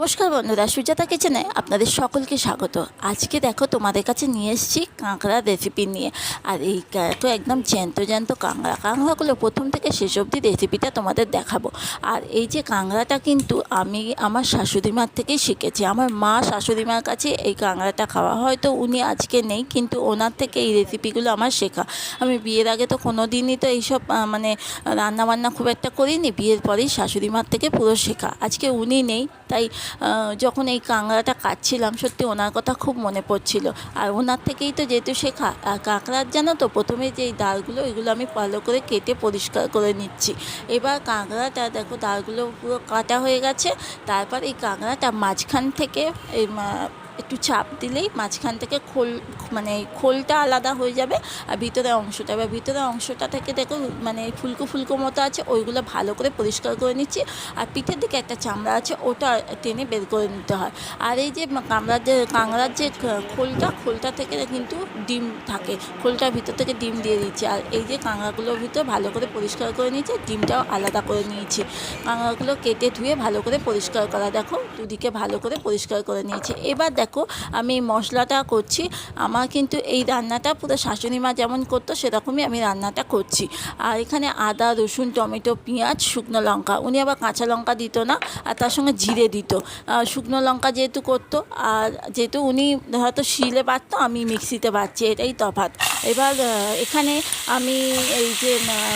নমস্কার বন্ধুরা, সুজাতা কিচেনে আপনাদের সকলকে স্বাগত। আজকে দেখো তোমাদের কাছে নিয়ে এসেছি কাঁকড়ার রেসিপি নিয়ে। আর এই তো একদম জ্যান্ত জ্যান্ত কাঁকড়াগুলো প্রথম থেকে শেষ অবধি রেসিপিটা তোমাদের দেখাবো। আর এই যে কাঁকড়াটা কিন্তু আমি আমার শাশুড়িমার থেকেই শিখেছি। আমার মা শাশুড়িমার কাছে এই কাঁকড়াটা খাওয়া, হয়তো উনি আজকে নেই, কিন্তু ওনার থেকে এই রেসিপিগুলো আমার শেখা। আমি বিয়ের আগে তো কোনো দিনই তো এইসব রান্নাবান্না খুব একটা করিনি। বিয়ের পরেই শাশুড়িমার থেকে পুরো শেখা। আজকে উনি নেই, তাই যখন এই কাঁকড়াটা কাটছিলাম সত্যি ওনার কথা খুব মনে পড়ছিল। আর ওনার থেকেই তো যেহেতু শেখা। আর কাঁকড়ার জানো তো প্রথমে যে এই দাঁড়গুলো, এগুলো আমি ভালো করে কেটে পরিষ্কার করে নিচ্ছি। এবার কাঁকড়াটা দেখো দাঁড়গুলো পুরো কাটা হয়ে গেছে। তারপর এই কাঁকড়াটা মাঝখান থেকে একটু চাপ দিলেই মাঝখান থেকে খোলটা আলাদা হয়ে যাবে। আর ভিতরের অংশটা, এবার ভিতরের অংশটা থেকে দেখো ফুলকো ফুলকো মতো আছে, ওইগুলো ভালো করে পরিষ্কার করে নিচ্ছি। আর পিঠের দিকে একটা চামড়া আছে, ওটা টেনে বের করে নিতে হয়। আর এই যে কাঁকড়ার যে খোলটা থেকে কিন্তু ডিম থাকে, খোলটার ভিতর থেকে ডিম দিয়ে দিচ্ছি। আর এই যে কাঁকড়াগুলোর ভিতর ভালো করে পরিষ্কার করে নিয়েছি, ডিমটাও আলাদা করে নিয়েছি। কাঁকড়াগুলো কেটে ধুয়ে ভালো করে পরিষ্কার করা, দেখো দুদিকে ভালো করে পরিষ্কার করে নিয়েছি। এবার দেখো আমি মশলাটা করছি। আমার কিন্তু এই রান্নাটা পুরো শাশুড়ি মা যেমন করতো সেরকমই আমি রান্নাটা করছি। আর এখানে আদা, রসুন, টমেটো, পেঁয়াজ, শুকনো লঙ্কা, উনি আবার কাঁচা লঙ্কা দিত না, আর তার সঙ্গে জিরে দিত। শুকনো লঙ্কা যেহেতু করতো, আর যেহেতু উনি হয়তো শিলে বাটতো, আমি মিক্সিতে বাটছি, এটাই তফাৎ। এবার এখানে আমি এই যে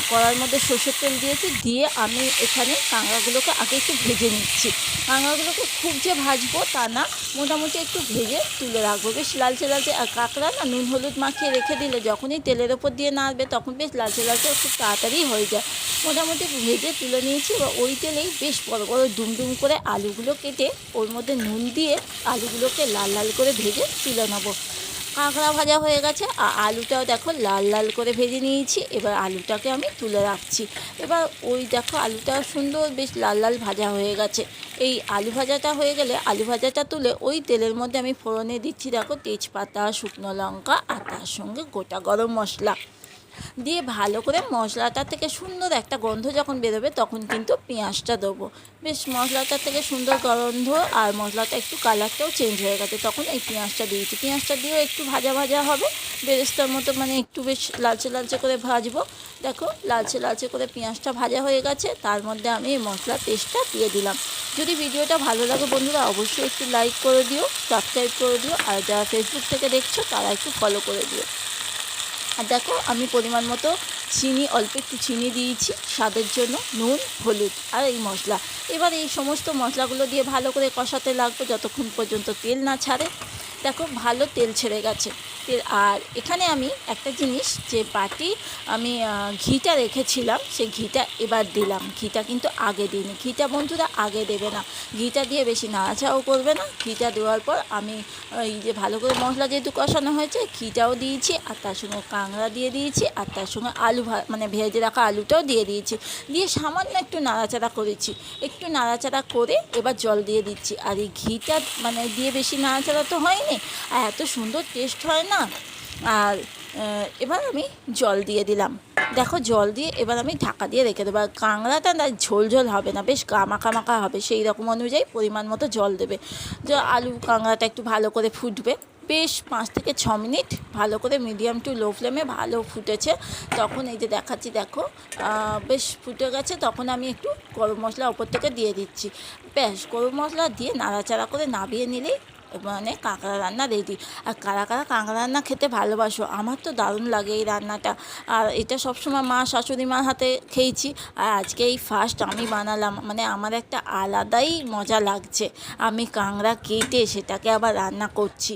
কড়ার মধ্যে সর্ষের তেল দিয়েছি, দিয়ে আমি এখানে কাঁকড়াগুলোকে আগে একটু ভেজে নিচ্ছি। কাঁকড়াগুলোকে খুব যে ভাজবো তা না, মোটামুটি একটু ভেজে তুলে রাখবো, বেশ লালচে লালচে। আর কাঁকড়া না নুন হলুদ মাখিয়ে রেখে দিলে যখনই তেলের ওপর দিয়ে নাড়বে তখন বেশ লালচে লালচে খুব তাড়াতাড়ি হয়ে যায়। মোটামুটি ভেজে তুলে নিয়েছি। বা ওই তেলেই বেশ বড় বড় ডুমডুম করে আলুগুলো কেটে ওর মধ্যে নুন দিয়ে আলুগুলোকে লাল লাল করে ভেজে তুলে নেবো। কাঁকড়া ভাজা হয়ে গেছে, আর আলুটাও দেখো লাল লাল করে ভেজে নিয়েছি। এবার আলুটাকে আমি তুলে রাখছি। এবার ওই দেখো আলুটা সুন্দর বেশ লাল লাল ভাজা হয়ে গেছে। এই আলু ভাজাটা হয়ে গেলে আলু ভাজাটা তুলে ওই তেলের মধ্যে আমি ফোড়নে দিচ্ছি, দেখো তেজপাতা, শুকনো লঙ্কা, আর তার সঙ্গে গোটা গরম মশলা দিয়ে ভালো করে মশলাটা থেকে সুন্দর একটা গন্ধ যখন বেরোবে তখন কিন্তু পেঁয়াজটা দেবো। বেশ মশলাটা থেকে সুন্দর গন্ধ, আর মশলাটা একটু কালারটাও চেঞ্জ হয়ে গেছে, তখন এই পেঁয়াজটা দিয়েছি। পেঁয়াজটা দিয়েও একটু ভাজা ভাজা হবে, বেরেস্তার মতো, একটু বেশ লালচে লালচে করে ভাজবো। দেখো লালচে লালচে করে পেঁয়াজটা ভাজা হয়ে গেছে, তার মধ্যে আমি এই মশলার পেস্টটা দিয়ে দিলাম। যদি ভিডিওটা ভালো লাগে বন্ধুরা অবশ্যই একটু লাইক করে দিও, সাবস্ক্রাইব করে দিও, আর যারা ফেসবুক থেকে দেখছো তারা একটু ফলো করে দিও। আর দেখো আমি পরিমাণ মতো চিনি, অল্প একটু চিনি দিয়েছি স্বাদের জন্য, নুন, হলুদ আর এই মশলা। এবার এই সমস্ত মশলাগুলো দিয়ে ভালো করে কষাতে লাগবে যতক্ষণ পর্যন্ত তেল না ছাড়ে। দেখো ভালো তেল ছেড়ে গেছে। আর এখানে আমি একটা জিনিস, যে বাটি আমি ঘিটা রেখেছিলাম সেই ঘিটা এবার দিলাম। ঘিটা কিন্তু আগে দিইনি, ঘিটা বন্ধুরা আগে দেবে না। ঘিটা দিয়ে বেশি নাড়াচাড়াও করবে না। ঘিটা দেওয়ার পর আমি এই যে ভালো করে মশলা যেহেতু কষানো হয়েছে, ঘিটাও দিয়েছি, আর তার সঙ্গে কাঁকড়া দিয়ে দিয়েছি, আর তার সঙ্গে আলু ভেজে রাখা আলুটাও দিয়ে দিয়েছি। দিয়ে সামান্য একটু নাড়াচাড়া করেছি। একটু নাড়াচাড়া করে এবার জল দিয়ে দিচ্ছি। আর এই ঘিটা দিয়ে বেশি নাড়াচাড়া তো হয়নি, আর এত সুন্দর টেস্ট হয় না। আর এবার আমি জল দিয়ে দিলাম। দেখো জল দিয়ে এবার আমি ঢাকা দিয়ে রেখে দেবো। আর কাঁকড়াটা না ঝোল ঝোল হবে না, বেশ মাখা মাখা হবে, সেই রকম অনুযায়ী পরিমাণ মতো জল দেবে। যে আলু কাঁকড়াটা একটু ভালো করে ফুটবে, বেশ 5 থেকে 6 মিনিট ভালো করে মিডিয়াম টু লো ফ্লেমে ভালো ফুটেছে। তখন এই যে দেখাচ্ছি, দেখো বেশ ফুটে গেছে। তখন আমি একটু গরম মশলা ওপর থেকে দিয়ে দিচ্ছি। ব্যাস গরম মশলা দিয়ে নাড়াচাড়া করে নামিয়ে নিলেই কাঁকড়া রান্না রেডি। আর কারা কারা কাঁকড়া রান্না খেতে ভালোবাসো, আমার তো দারুণ লাগে এই রান্নাটা। আর এটা সবসময় মা শাশুড়ি মার হাতে খেয়েছি, আর আজকে এই ফার্স্ট আমি বানালাম, আমার একটা আলাদাই মজা লাগছে। আমি কাঁকড়া কেটে সেটাকে আবার রান্না করছি।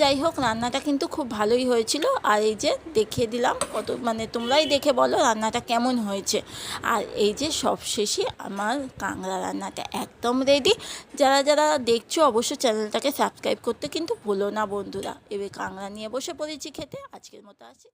যাই হোক, রান্নাটা কিন্তু খুব ভালোই হয়েছিল। আর এই যে দেখিয়ে দিলাম কত, তোমরাই দেখে বলো রান্নাটা কেমন হয়েছে। আর এই যে সবশেষে আমার কাঁকড়া রান্নাটা একদম রেডি। যারা যারা দেখছো অবশ্যই চ্যানেলটাকে সাবস্ক্রাইব করতে কিন্তু ভুলো না বন্ধুরা। এবার কাঁকড়া নিয়ে বসে পড়েছি খেতে। আজকের মতো আসি।